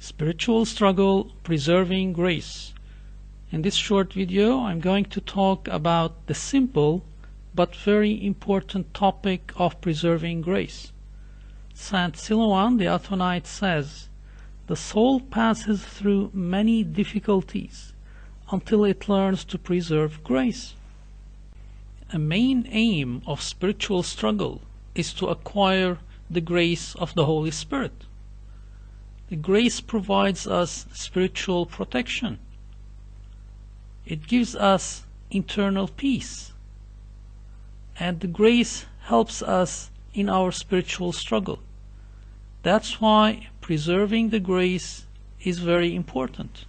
Spiritual struggle, preserving grace. In this short video, I'm going to talk about the simple but very important topic of preserving grace. Saint Silouan the Athonite says, "The soul passes through many difficulties until it learns to preserve grace." A main aim of spiritual struggle is to acquire the grace of the Holy Spirit. The grace provides us spiritual protection. It gives us internal peace. And the grace helps us in our spiritual struggle. That's why preserving the grace is very important.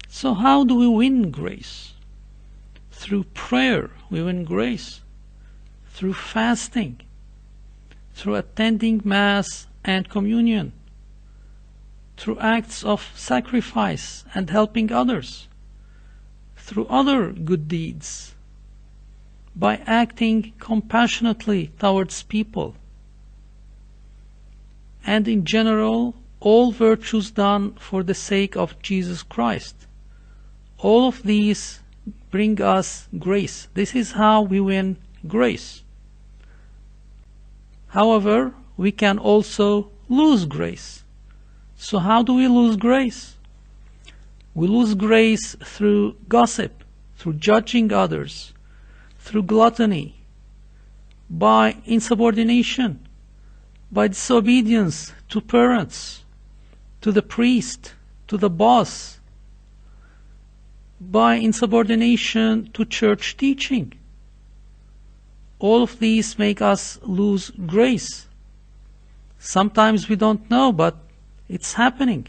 So how do we win grace? Through prayer we win grace. Through fasting. Through attending Mass and Communion. Through acts of sacrifice and helping others. Through other good deeds. By acting compassionately towards people. And in general, all virtues done for the sake of Jesus Christ. All of these bring us grace. This is how we win grace. However, we can also lose grace. So how do we lose grace? We lose grace through gossip, through judging others, through gluttony, by insubordination, by disobedience to parents, to the priest, to the boss, by insubordination to church teaching. All of these make us lose grace. Sometimes we don't know, but it's happening.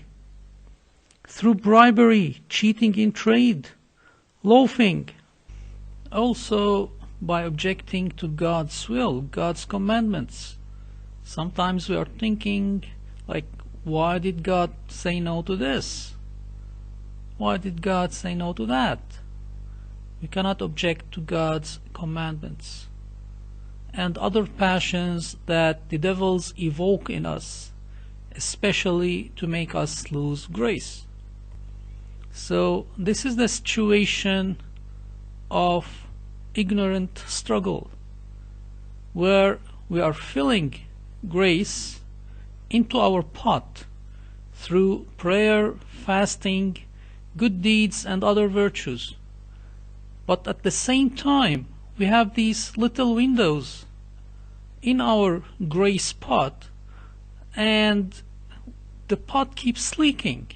Through bribery, cheating in trade, loafing. Also by objecting to God's will, God's commandments. Sometimes we are thinking, like, why did God say no to this? Why did God say no to that? We cannot object to God's commandments. And other passions that the devils evoke in us, especially to make us lose grace. So this is the situation of ignorant struggle, where we are filling grace into our pot through prayer, fasting, good deeds and other virtues. But at the same time, we have these little windows in our grace pot, and the pot keeps leaking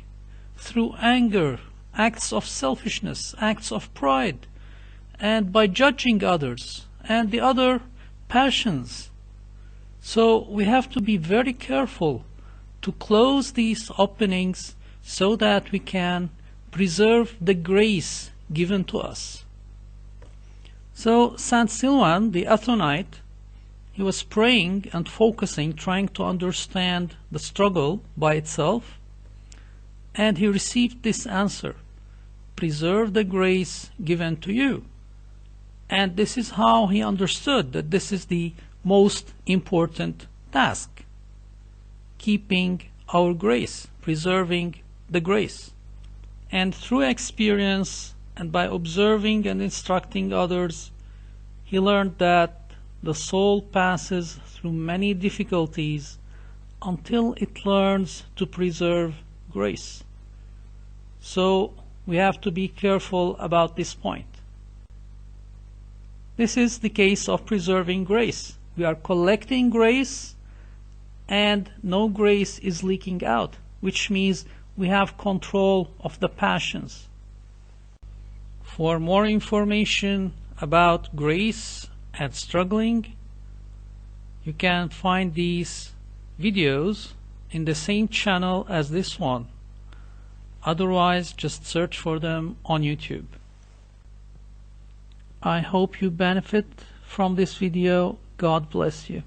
through anger, acts of selfishness, acts of pride, and by judging others and the other passions. So we have to be very careful to close these openings so that we can preserve the grace given to us. So Saint Silouan the Athonite, he was praying and focusing, trying to understand the struggle by itself, and he received this answer: preserve the grace given to you. And this is how he understood that this is the most important task: keeping our grace, preserving the grace. And through experience and by observing and instructing others, he learned that the soul passes through many difficulties until it learns to preserve grace. So we have to be careful about this point. This is the case of preserving grace. We are collecting grace and no grace is leaking out, which means we have control of the passions. For more information about grace and struggling, you can find these videos in the same channel as this one. Otherwise, just search for them on YouTube. I hope you benefit from this video. God bless you.